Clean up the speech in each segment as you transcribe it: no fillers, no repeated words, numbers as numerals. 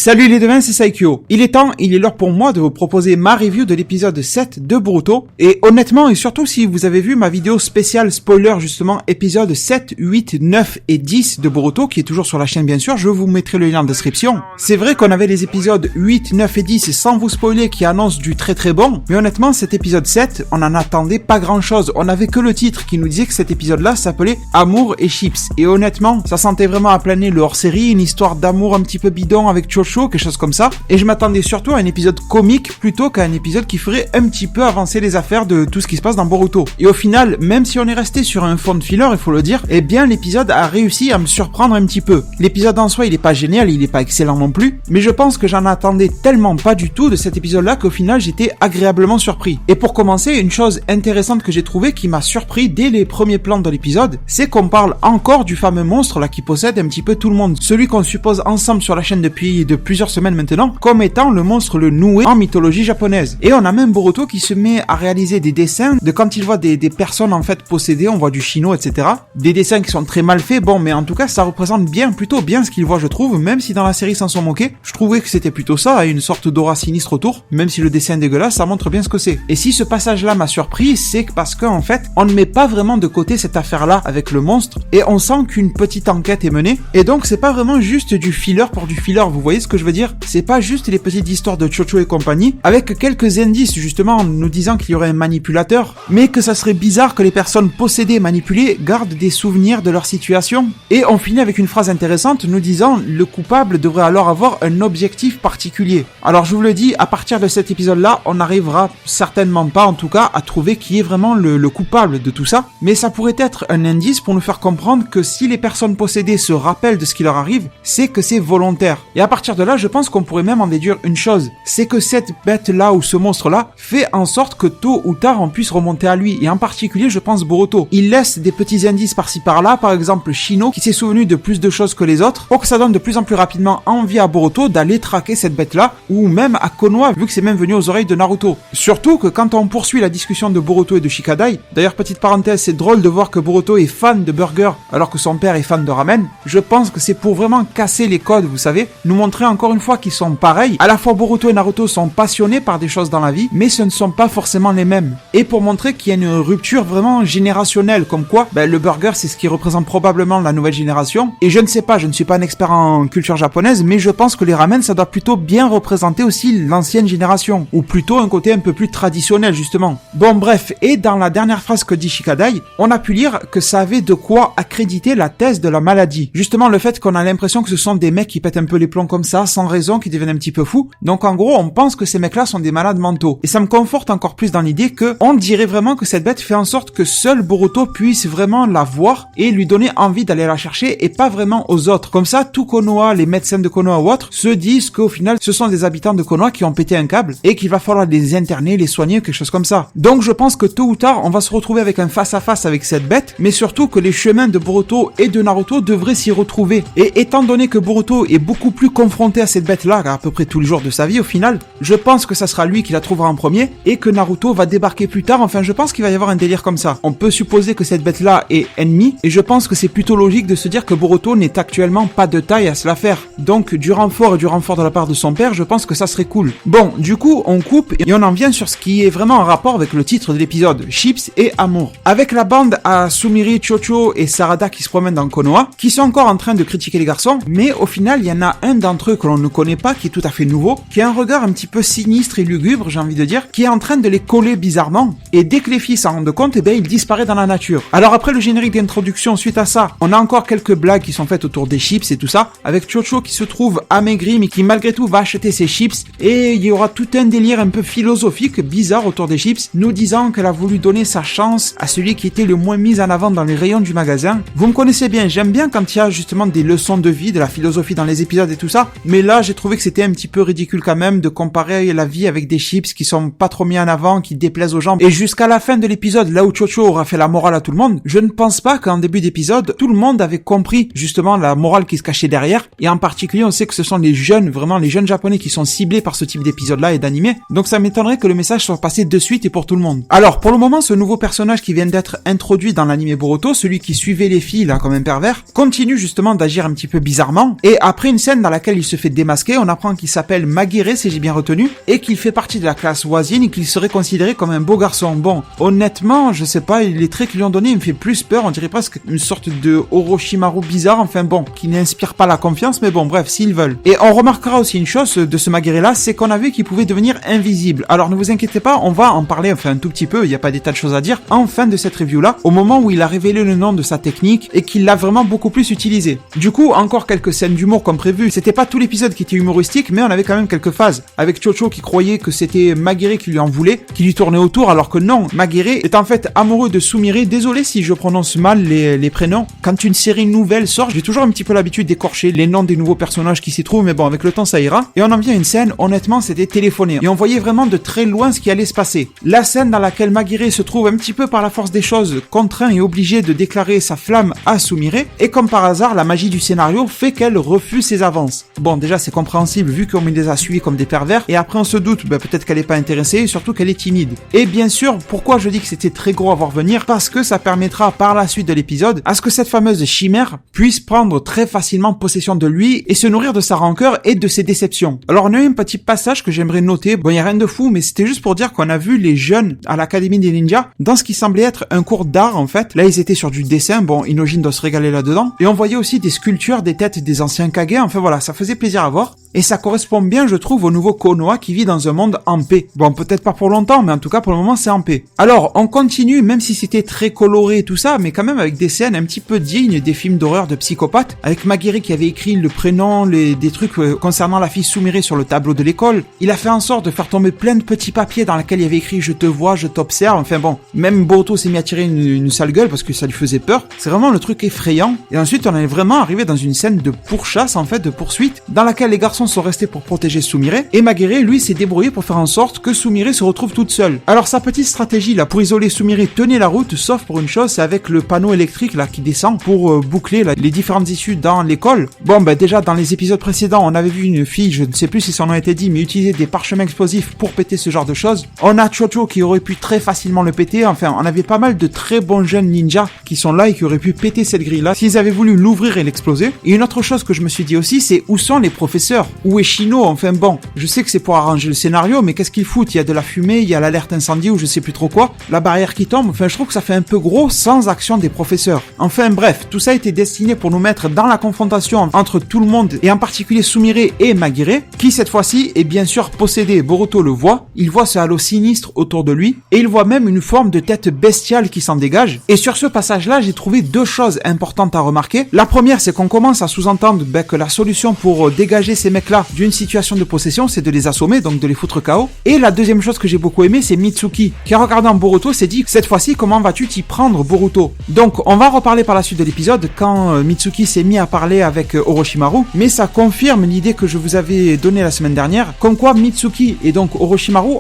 Salut les devins, c'est Saikyo. Il est l'heure pour moi de vous proposer ma review de l'épisode 7 de Boruto. Et honnêtement, et surtout si vous avez vu ma vidéo spéciale spoiler justement, épisode 7, 8, 9 et 10 de Boruto, qui est toujours sur la chaîne bien sûr, je vous mettrai le lien en description. C'est vrai qu'on avait les épisodes 8, 9 et 10 sans vous spoiler qui annoncent du très très bon, mais honnêtement cet épisode 7, on en attendait pas grand chose. On avait que le titre qui nous disait que cet épisode-là s'appelait Amour et Chips. Et honnêtement, ça sentait vraiment à planer le hors-série, une histoire d'amour un petit peu bidon avec Chocho, quelque chose comme ça. Et je m'attendais surtout à un épisode comique plutôt qu'à un épisode qui ferait un petit peu avancer les affaires de tout ce qui se passe dans Boruto. Et au final, même si on est resté sur un fond de filler, il faut le dire, eh bien l'épisode a réussi à me surprendre un petit peu. L'épisode en soi, il est pas génial, il est pas excellent non plus, mais je pense que j'en attendais tellement pas du tout de cet épisode-là qu'au final j'étais agréablement surpris. Et pour commencer, une chose intéressante que j'ai trouvée qui m'a surpris dès les premiers plans de l'épisode, c'est qu'on parle encore du fameux monstre là qui possède un petit peu tout le monde. Celui qu'on suppose ensemble sur la chaîne depuis de plusieurs semaines maintenant, comme étant le monstre le Noué en mythologie japonaise. Et on a même Boruto qui se met à réaliser des dessins de quand il voit des personnes en fait possédées, on voit du Shino, etc. Des dessins qui sont très mal faits, bon mais en tout cas ça représente plutôt bien ce qu'il voit je trouve, même si dans la série s'en sont moqués, je trouvais que c'était plutôt ça, une sorte d'aura sinistre autour, même si le dessin est dégueulasse, ça montre bien ce que c'est. Et si ce passage-là m'a surpris, c'est parce qu'en fait, on ne met pas vraiment de côté cette affaire-là avec le monstre, et on sent qu'une petite enquête est menée, et donc c'est pas vraiment juste du filler pour du filler, vous voyez ce que je veux dire? C'est pas juste les petites histoires de Chocho et compagnie, avec quelques indices justement en nous disant qu'il y aurait un manipulateur, mais que ça serait bizarre que les personnes possédées et manipulées gardent des souvenirs de leur situation. Et on finit avec une phrase intéressante nous disant le coupable devrait alors avoir un objectif particulier. Alors je vous le dis, à partir de cet épisode-là, on n'arrivera certainement pas en tout cas à trouver qui est vraiment le coupable de tout ça, mais ça pourrait être un indice pour nous faire comprendre que si les personnes possédées se rappellent de ce qui leur arrive, c'est que c'est volontaire. Et à partir de là, je pense qu'on pourrait même en déduire une chose, c'est que cette bête-là ou ce monstre-là fait en sorte que tôt ou tard on puisse remonter à lui, et en particulier je pense Boruto. Il laisse des petits indices par-ci par-là, par exemple Shino qui s'est souvenu de plus de choses que les autres, pour que ça donne de plus en plus rapidement envie à Boruto d'aller traquer cette bête-là, ou même à Konoha vu que c'est même venu aux oreilles de Naruto. Surtout que quand on poursuit la discussion de Boruto et de Shikadai, d'ailleurs petite parenthèse, c'est drôle de voir que Boruto est fan de burgers alors que son père est fan de ramen, je pense que c'est pour vraiment casser les codes, vous savez, nous montrer encore une fois qu'ils sont pareils, à la fois Boruto et Naruto sont passionnés par des choses dans la vie, mais ce ne sont pas forcément les mêmes. Et pour montrer qu'il y a une rupture vraiment générationnelle, comme quoi, le burger c'est ce qui représente probablement la nouvelle génération, et je ne sais pas, je ne suis pas un expert en culture japonaise, mais je pense que les ramen ça doit plutôt bien représenter aussi l'ancienne génération, ou plutôt un côté un peu plus traditionnel justement. Bon bref, et dans la dernière phrase que dit Shikadai, on a pu lire que ça avait de quoi accréditer la thèse de la maladie. Justement le fait qu'on a l'impression que ce sont des mecs qui pètent un peu les plombs comme ça, sans raison, qui deviennent un petit peu fous, donc en gros on pense que ces mecs-là sont des malades mentaux. Et ça me conforte encore plus dans l'idée que on dirait vraiment que cette bête fait en sorte que seul Boruto puisse vraiment la voir et lui donner envie d'aller la chercher et pas vraiment aux autres. Comme ça, tout Konoha, les médecins de Konoha ou autres, se disent qu'au final ce sont des habitants de Konoha qui ont pété un câble et qu'il va falloir les interner, les soigner, quelque chose comme ça. Donc je pense que tôt ou tard on va se retrouver avec un face-à-face avec cette bête, mais surtout que les chemins de Boruto et de Naruto devraient s'y retrouver. Et étant donné que Boruto est beaucoup plus confronté à cette bête-là à peu près tous les jours de sa vie au final, je pense que ça sera lui qui la trouvera en premier et que Naruto va débarquer plus tard, enfin je pense qu'il va y avoir un délire comme ça. On peut supposer que cette bête-là est ennemie et je pense que c'est plutôt logique de se dire que Boruto n'est actuellement pas de taille à se la faire. Donc du renfort de la part de son père, je pense que ça serait cool. Bon, du coup on coupe et on en vient sur ce qui est vraiment en rapport avec le titre de l'épisode, Chips et Amour. Avec la bande à Sumiri, Chocho et Sarada qui se promènent dans Konoha, qui sont encore en train de critiquer les garçons, mais au final il y en a un d'entre eux que l'on ne connaît pas, qui est tout à fait nouveau, qui a un regard un petit peu sinistre et lugubre, j'ai envie de dire, qui est en train de les coller bizarrement, et dès que les filles s'en rendent compte, il disparaît dans la nature. Alors après le générique d'introduction, suite à ça, on a encore quelques blagues qui sont faites autour des chips et tout ça, avec Chocho qui se trouve amaigri mais qui malgré tout va acheter ses chips, et il y aura tout un délire un peu philosophique, bizarre autour des chips, nous disant qu'elle a voulu donner sa chance à celui qui était le moins mis en avant dans les rayons du magasin. Vous me connaissez bien, j'aime bien quand il y a justement des leçons de vie, de la philosophie dans les épisodes et tout ça, mais là j'ai trouvé que c'était un petit peu ridicule quand même de comparer la vie avec des chips qui sont pas trop mis en avant, qui déplaisent aux gens. Et jusqu'à la fin de l'épisode, là où Chocho aura fait la morale à tout le monde, je ne pense pas qu'en début d'épisode, tout le monde avait compris justement la morale qui se cachait derrière, et en particulier on sait que ce sont les jeunes, vraiment les jeunes japonais qui sont ciblés par ce type d'épisode-là et d'animé, donc ça m'étonnerait que le message soit passé de suite et pour tout le monde. Alors pour le moment, ce nouveau personnage qui vient d'être introduit dans l'animé Boruto, celui qui suivait les filles là comme un pervers, continue justement d'agir un petit peu bizarrement, et après une scène dans laquelle il se fait démasquer, on apprend qu'il s'appelle Maguire, si j'ai bien retenu, et qu'il fait partie de la classe voisine et qu'il serait considéré comme un beau garçon. Bon, honnêtement, je sais pas, les traits qu'ils lui ont donnés, il me fait plus peur, on dirait presque une sorte de Orochimaru bizarre, enfin bon, qui n'inspire pas la confiance, mais bon, bref, s'ils veulent. Et on remarquera aussi une chose de ce Maguire-là, c'est qu'on a vu qu'il pouvait devenir invisible. Alors ne vous inquiétez pas, on va en parler, enfin un tout petit peu, il n'y a pas des tas de choses à dire, en fin de cette review-là, au moment où il a révélé le nom de sa technique et qu'il l'a vraiment beaucoup plus utilisé. Du coup, encore quelques scènes d'humour comme prévu, c'était pas tout l'épisode qui était humoristique, mais on avait quand même quelques phases, avec Chocho qui croyait que c'était Maguire qui lui en voulait, qui lui tournait autour, alors que non, Maguire est en fait amoureux de Sumire. Désolé si je prononce mal les prénoms. Quand une série nouvelle sort, j'ai toujours un petit peu l'habitude d'écorcher les noms des nouveaux personnages qui s'y trouvent, mais bon, avec le temps ça ira. Et on en vient à une scène, honnêtement, c'était téléphoné. Et on voyait vraiment de très loin ce qui allait se passer. La scène dans laquelle Maguire se trouve un petit peu par la force des choses, contraint et obligé de déclarer sa flamme à Sumire, et comme par hasard, la magie du scénario fait qu'elle refuse ses avances. Bon, déjà c'est compréhensible vu qu'on les a suivis comme des pervers, et après on se doute, peut-être qu'elle est pas intéressée, et surtout qu'elle est timide. Et bien sûr, pourquoi je dis que c'était très gros à voir venir? Parce que ça permettra par la suite de l'épisode à ce que cette fameuse chimère puisse prendre très facilement possession de lui et se nourrir de sa rancœur et de ses déceptions. Alors on a eu un petit passage que j'aimerais noter, bon il y a rien de fou, mais c'était juste pour dire qu'on a vu les jeunes à l'Académie des Ninjas dans ce qui semblait être un cours d'art en fait. Là ils étaient sur du dessin, bon Inojin doit se régaler là-dedans, et on voyait aussi des sculptures des têtes des anciens Kage, enfin voilà, ça faisait plaisir à voir. Et ça correspond bien, je trouve, au nouveau Konoha qui vit dans un monde en paix. Bon, peut-être pas pour longtemps, mais en tout cas, pour le moment, c'est en paix. Alors, on continue, même si c'était très coloré et tout ça, mais quand même avec des scènes un petit peu dignes des films d'horreur de psychopathes, avec Maguire qui avait écrit le prénom, des trucs concernant la fille Sumire sur le tableau de l'école. Il a fait en sorte de faire tomber plein de petits papiers dans lesquels il y avait écrit « Je te vois, je t'observe », enfin bon. Même Boruto s'est mis à tirer une sale gueule parce que ça lui faisait peur. C'est vraiment le truc effrayant. Et ensuite, on est vraiment arrivé dans une scène de pourchasse, en fait, de poursuite, dans laquelle les garçons sont restés pour protéger Sumire, et Maguire, lui, s'est débrouillé pour faire en sorte que Sumire se retrouve toute seule. Alors sa petite stratégie là pour isoler Sumire tenait la route, sauf pour une chose, c'est avec le panneau électrique là qui descend pour boucler là, les différentes issues dans l'école. Bon déjà dans les épisodes précédents, on avait vu une fille, je ne sais plus si son nom a été dit, mais utiliser des parchemins explosifs pour péter ce genre de choses. On a Chocho qui aurait pu très facilement le péter, enfin on avait pas mal de très bons jeunes ninjas qui sont là et qui auraient pu péter cette grille là s'ils avaient voulu l'ouvrir et l'exploser. Et une autre chose que je me suis dit aussi, c'est où sont les professeurs? Où est Shino? Enfin bon, je sais que c'est pour arranger le scénario, mais qu'est-ce qu'ils foutent? Il y a de la fumée, il y a l'alerte incendie ou je sais plus trop quoi, la barrière qui tombe, enfin je trouve que ça fait un peu gros sans action des professeurs. Enfin bref, tout ça était destiné pour nous mettre dans la confrontation entre tout le monde et en particulier Sumire et Maguire, qui cette fois-ci est bien sûr possédé. Boruto le voit, il voit ce halo sinistre autour de lui et il voit même une forme de tête bestiale qui s'en dégage. Et sur ce passage-là, j'ai trouvé deux choses importantes à remarquer. La première, c'est qu'on commence à sous-entendre que la solution pour dégager ces mecs-là d'une situation de possession, c'est de les assommer, donc de les foutre KO. Et la deuxième chose que j'ai beaucoup aimé, c'est Mitsuki, qui a regardé en Boruto, s'est dit, cette fois-ci, comment vas-tu t'y prendre, Boruto? Donc, on va reparler par la suite de l'épisode, quand Mitsuki s'est mis à parler avec Orochimaru, mais ça confirme l'idée que je vous avais donnée la semaine dernière, comme quoi Mitsuki et donc Orochimaru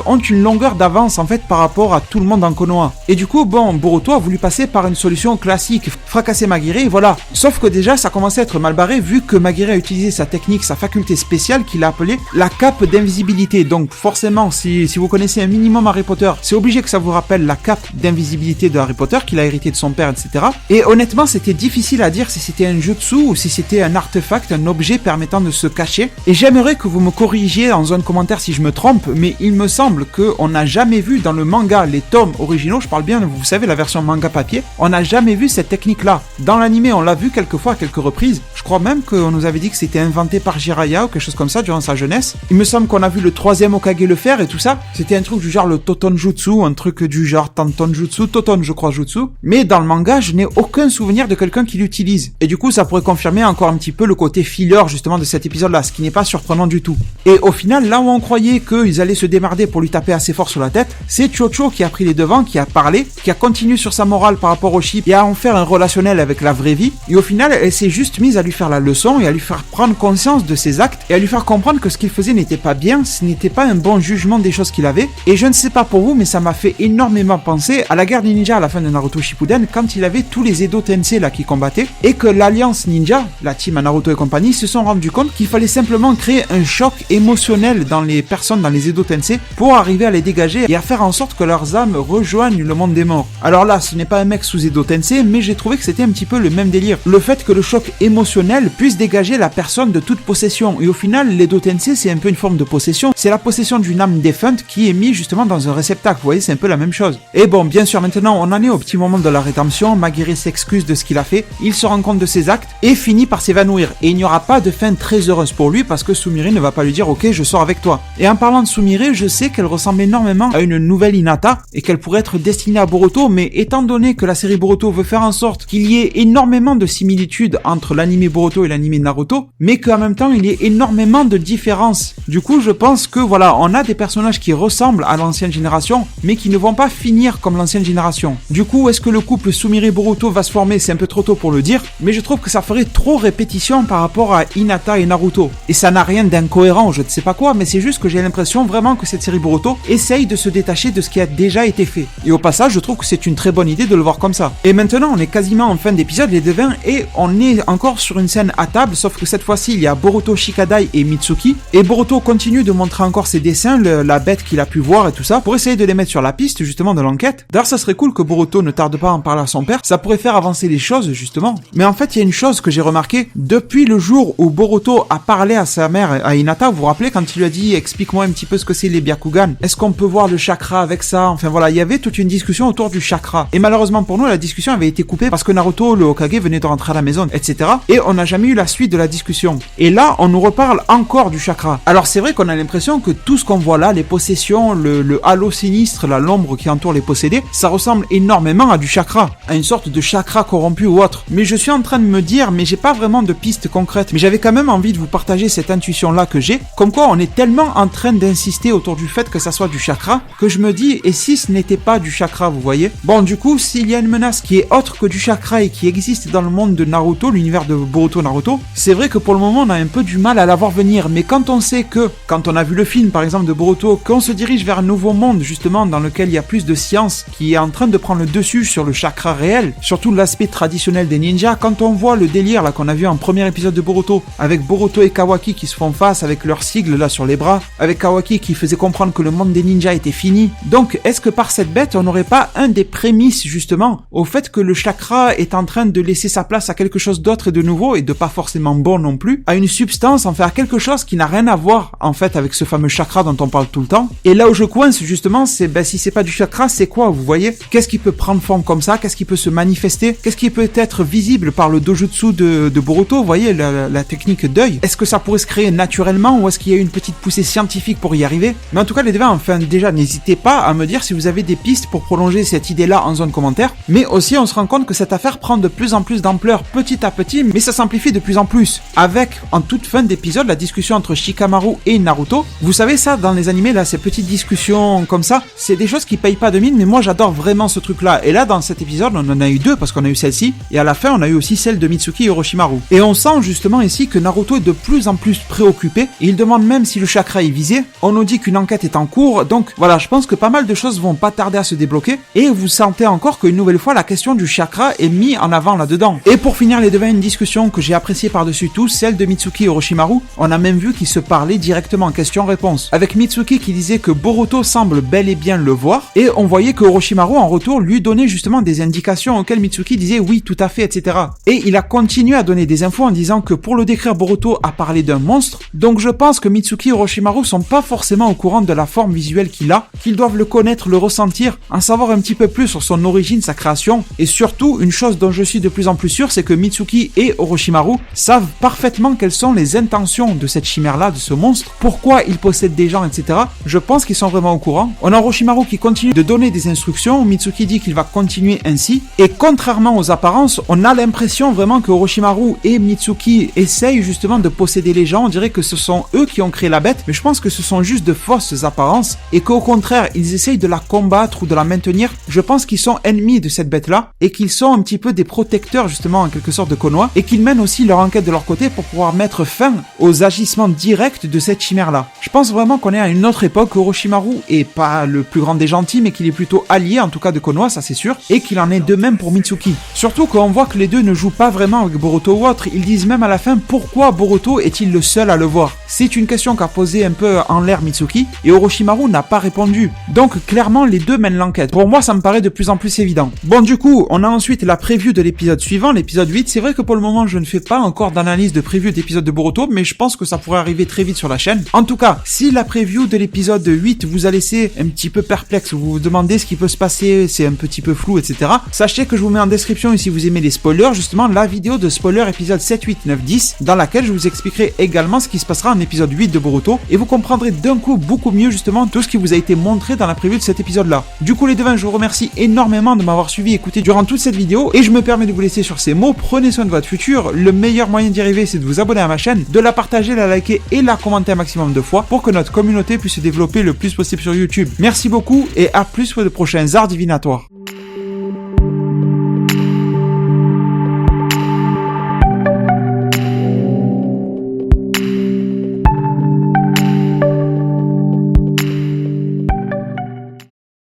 ont une longueur d'avance, en fait, par rapport à tout le monde en Konoha. Et du coup, Boruto a voulu passer par une solution classique, fracasser Maguire, et voilà. Sauf que déjà, ça commençait à être mal barré, vu que Maguire a utilisé sa technique, sa faculté spéciale, qu'il a appelée la cape d'invisibilité. Donc forcément, si vous connaissez un minimum Harry Potter, c'est obligé que ça vous rappelle la cape d'invisibilité de Harry Potter qu'il a hérité de son père, etc. Et honnêtement, c'était difficile à dire si c'était un jutsu ou si c'était un artefact, un objet permettant de se cacher. Et j'aimerais que vous me corrigiez dans un commentaire si je me trompe, mais il me semble qu'on n'a jamais vu dans le manga, les tomes originaux, je parle bien, vous savez, la version manga papier, on n'a jamais vu cette technique-là. Dans l'anime, on l'a vu quelques fois, à quelques reprises. Je crois même qu'on nous avait dit que c'était inventé par Jiraiya ou quelque chose comme ça durant sa jeunesse. Il me semble qu'on a vu le troisième Hokage le faire et tout ça. C'était un truc du genre le Totonjutsu, un truc du genre Tantonjutsu, Toton je crois Jutsu. Mais dans le manga, je n'ai aucun souvenir de quelqu'un qui l'utilise. Et du coup, ça pourrait confirmer encore un petit peu le côté filler justement de cet épisode-là, ce qui n'est pas surprenant du tout. Et au final, là où on croyait qu'ils allaient se démerder pour lui taper assez fort sur la tête, c'est Chocho qui a pris les devants, qui a parlé, qui a continué sur sa morale par rapport au ship et à en faire un relationnel avec la vraie vie. Et au final, elle s'est juste mise à lui faire la leçon et à lui faire prendre conscience de ses actes et à lui faire comprendre que ce qu'il faisait n'était pas bien, ce n'était pas un bon jugement des choses qu'il avait. Et je ne sais pas pour vous, mais ça m'a fait énormément penser à la guerre des ninjas à la fin de Naruto Shippuden, quand il avait tous les Edo Tensei là qui combattaient et que l'alliance ninja, la team Naruto et compagnie, se sont rendus compte qu'il fallait simplement créer un choc émotionnel dans les personnes, dans les Edo Tensei, pour arriver à les dégager et à faire en sorte que leurs âmes rejoignent le monde des morts. Alors là, ce n'est pas un mec sous Edo Tensei, mais j'ai trouvé que c'était un petit peu le même délire. Le fait que le choc émotionnel puisse dégager la personne de toute possession possession. Et au final, l'Edo Tensei, c'est un peu une forme de possession. C'est la possession d'une âme défunte qui est mise justement dans un réceptacle. Vous voyez, c'est un peu la même chose. Et bon, bien sûr, maintenant, on en est au petit moment de la rédemption. Magiri s'excuse de ce qu'il a fait. Il se rend compte de ses actes et finit par s'évanouir. Et il n'y aura pas de fin très heureuse pour lui parce que Sumire ne va pas lui dire « Ok, je sors avec toi ». Et en parlant de Sumire, je sais qu'elle ressemble énormément à une nouvelle Hinata et qu'elle pourrait être destinée à Boruto, mais étant donné que la série Boruto veut faire en sorte qu'il y ait énormément de similitudes entre l'anime Boruto et l'anime Naruto, mais qu'en même temps il y ait énormément de différences. Du coup, je pense que voilà, on a des personnages qui ressemblent à l'ancienne génération, mais qui ne vont pas finir comme l'ancienne génération. Du coup, est-ce que le couple Sumire-Boruto va se former? C'est un peu trop tôt pour le dire, mais je trouve que ça ferait trop répétition par rapport à Hinata et Naruto. Et ça n'a rien d'incohérent, je ne sais pas quoi, mais c'est juste que j'ai l'impression vraiment que cette série Boruto essaye de se détacher de ce qui a déjà été fait. Et au passage, je trouve que c'est une très bonne idée de le voir comme ça. Et maintenant, on est quasiment en fin d'épisode, les devins, et on est encore sur une scène à table, sauf que cette fois-ci, il y a Boruto, Shikadai et Mitsuki. Et Boruto continue de montrer encore ses dessins, la bête qu'il a pu voir et tout ça, pour essayer de les mettre sur la piste, justement, de l'enquête. D'ailleurs, ça serait cool que Boruto ne tarde pas à en parler à son père, ça pourrait faire avancer les choses, justement. Mais en fait, il y a une chose que j'ai remarqué, depuis le jour où Boruto a parlé à sa mère, à Hinata, vous vous rappelez, quand il lui a dit « Explique-moi un petit peu ce que c'est les Byakugan, est-ce qu'on peut voir le chakra avec ça ?» Enfin voilà, il y avait toute une discussion autour du chakra. Et malheureusement pour nous, la discussion avait été coupée parce que Naruto, le Hokage, venait de rentrer à la maison, etc. Et on n'a jamais eu la suite de la discussion. Et là, on nous reparle encore du chakra. Alors c'est vrai qu'on a l'impression que tout ce qu'on voit là, les possessions, le halo sinistre, l'ombre qui entoure les possédés, ça ressemble énormément à du chakra, à une sorte de chakra corrompu ou autre. Mais je suis en train de me dire, mais j'ai pas vraiment de piste concrète. Mais j'avais quand même envie de vous partager cette intuition-là que j'ai, comme quoi on est tellement en train d'insister autour du fait que ça soit du chakra, que je me dis, et si ce n'était pas du chakra, vous voyez? Bon, du coup, s'il y a une menace qui est autre que du chakra et qui existe dans le monde de Naruto, l'univers de Boruto Naruto, c'est vrai que pour le moment, on a un peu du mal à la voir venir, mais quand on sait que, quand on a vu le film, par exemple, de Boruto, qu'on se dirige vers un nouveau monde, justement, dans lequel il y a plus de science, qui est en train de prendre le dessus sur le chakra réel, surtout l'aspect traditionnel des ninjas, quand on voit le délire, là, qu'on a vu en premier épisode de Boruto, avec Boruto et Kawaki qui se font face avec leur sigle, là, sur les bras, avec Kawaki qui faisait comprendre que le monde des ninjas était fini. Donc, est-ce que par cette bête, on n'aurait pas un des prémices, justement, au fait que le chakra est en train de laisser sa place à quelque chose d'autre et de nouveau, et de pas forcément bon non plus, à une substance, enfin à quelque chose qui n'a rien à voir, en fait, avec ce fameux chakra dont on parle tout le temps. Et là où je coince, justement, c'est, ben, si c'est pas du chakra, c'est quoi, vous voyez? Qu'est-ce qui peut prendre forme comme ça? Qu'est-ce qui peut se manifester? Qu'est-ce qui peut être visible par le dojutsu de Boruto, vous voyez, la technique d'œil? Est-ce que ça pourrait se créer naturellement, ou est-ce qu'il y a une petite poussée scientifique pour y arriver? Mais en tout cas, les devins, enfin, déjà, n'hésitez pas à me dire si vous avez des pistes pour prolonger cette idée-là en zone commentaire. Mais aussi, on se rend compte que cette affaire prend de plus en plus d'ampleur petit à petit, mais ça s'amplifie de plus en plus. Avec, en toute fin d'épisode, la discussion entre Shikamaru et Naruto. Vous savez ça, dans les animés, là, ces petites discussions comme ça, c'est des choses qui payent pas de mine, mais moi j'adore vraiment ce truc-là. Et là, dans cet épisode, on en a eu deux, parce qu'on a eu celle-ci, et à la fin, on a eu aussi celle de Mitsuki et Orochimaru. Et on sent justement ici que Naruto est de plus en plus préoccupé, et il demande même si le chakra est visé. On nous dit qu'une enquête est en cours, donc voilà, je pense que pas mal de choses vont pas tarder à se débloquer, et vous sentez encore qu'une nouvelle fois, la question du chakra est mise en avant là-dedans. Et pour finir, les devins, une discussion que j'ai appréciée par-dessus tout, celle de Mitsuki et Orochimaru. On a même vu qu'ils se parlaient directement, question-réponse. Avec Mitsuki qui disait que Boruto semble bel et bien le voir, et on voyait que Orochimaru en retour lui donnait justement des indications auxquelles Mitsuki disait oui, tout à fait, etc. Et il a continué à donner des infos en disant que pour le décrire, Boruto a parlé d'un monstre, donc je pense que Mitsuki et Orochimaru sont pas forcément au courant de la forme visuelle qu'il a, qu'ils doivent le connaître, le ressentir, en savoir un petit peu plus sur son origine, sa création, et surtout, une chose dont je suis de plus en plus sûr, c'est que Mitsuki et Orochimaru savent parfaitement quelles sont les intentions de cette chimère-là, de ce monstre, pourquoi il possède des gens, etc. Je pense qu'ils sont vraiment au courant. On a Orochimaru qui continue de donner des instructions, Mitsuki dit qu'il va continuer ainsi, et contrairement aux apparences, on a l'impression vraiment que Orochimaru et Mitsuki essayent justement de posséder les gens, on dirait que ce sont eux qui ont créé la bête, mais je pense que ce sont juste de fausses apparences, et qu'au contraire, ils essayent de la combattre ou de la maintenir. Je pense qu'ils sont ennemis de cette bête-là, et qu'ils sont un petit peu des protecteurs justement en quelque sorte de Konoha, et qu'ils mènent aussi leur enquête de leur côté pour pouvoir mettre fin aux agissements directs de cette chimère-là. Je pense vraiment qu'on est à une autre époque, Orochimaru est pas le plus grand des gentils, mais qu'il est plutôt allié, en tout cas de Konoha, ça c'est sûr, et qu'il en est de même pour Mitsuki. Surtout qu'on voit que les deux ne jouent pas vraiment avec Boruto ou autre, ils disent même à la fin pourquoi Boruto est-il le seul à le voir. C'est une question qu'a posée un peu en l'air Mitsuki, et Orochimaru n'a pas répondu. Donc clairement les deux mènent l'enquête. Pour moi ça me paraît de plus en plus évident. Bon du coup, on a ensuite la preview de l'épisode suivant, l'épisode 8. C'est vrai que pour le moment je ne fais pas encore d'analyse de preview d'épisode de Boruto, mais je pense que ça pourrait arriver très vite sur la chaîne. En tout cas, si la preview de l'épisode 8 vous a laissé un petit peu perplexe, vous vous demandez ce qui peut se passer, c'est un petit peu flou, etc. Sachez que je vous mets en description, et si vous aimez les spoilers, justement la vidéo de spoiler épisode 7, 8, 9, 10, dans laquelle je vous expliquerai également ce qui se passera en épisode 8 de Boruto, et vous comprendrez d'un coup beaucoup mieux justement tout ce qui vous a été montré dans la preview de cet épisode-là. Du coup les devins, je vous remercie énormément de m'avoir suivi et écouté durant toute cette vidéo, et je me permets de vous laisser sur ces mots. Prenez soin de votre futur, le meilleur moyen d'y arriver c'est de vous abonner à ma chaîne, de la partager, la liker et la commenter un maximum de fois pour que notre communauté puisse se développer le plus possible sur YouTube. Merci beaucoup et à plus pour de prochains arts divinatoires.